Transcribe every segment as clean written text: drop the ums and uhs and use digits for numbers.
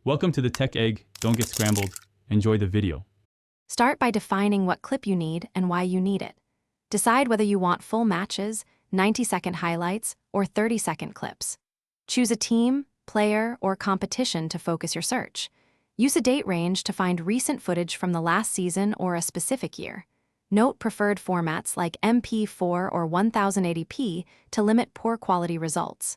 Welcome to the Tech Egg. Don't get scrambled. Enjoy the video. Start by defining what clip you need and why you need it. Decide whether you want full matches, 90-second highlights, or 30-second clips. Choose a team, player, or competition to focus your search. Use a date range to find recent footage from the last season or a specific year. Note preferred formats like MP4 or 1080p to limit poor quality results.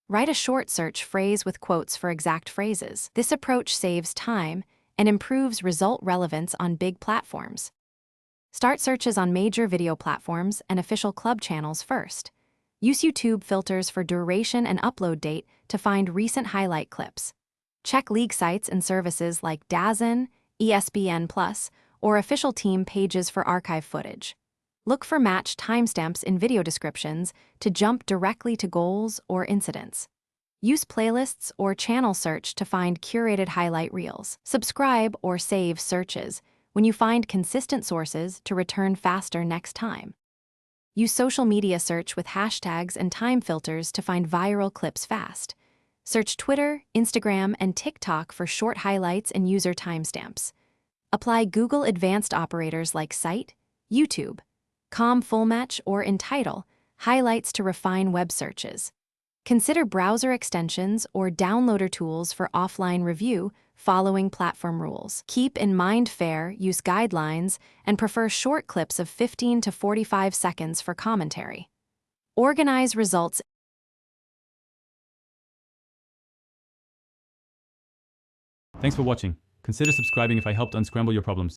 Write a short search phrase with quotes for exact phrases. This approach saves time and improves result relevance on big platforms. Start searches on major video platforms and official club channels first. Use YouTube filters for duration and upload date to find recent highlight clips. Check league sites and services like DAZN, ESPN+, or official team pages for archive footage. Look for match timestamps in video descriptions to jump directly to goals or incidents. Use playlists or channel search to find curated highlight reels. Subscribe or save searches when you find consistent sources to return faster next time. Use social media search with hashtags and time filters to find viral clips fast. Search Twitter, Instagram, and TikTok for short highlights and user timestamps. Apply Google Advanced Operators like Cite, YouTube, Full Match, or Entitle highlights to refine web searches. Consider browser extensions or downloader tools for offline review following platform rules. Keep in mind fair use guidelines and prefer short clips of 15 to 45 seconds for commentary. Organize results. Thanks for watching. Consider subscribing if I helped unscramble your problems.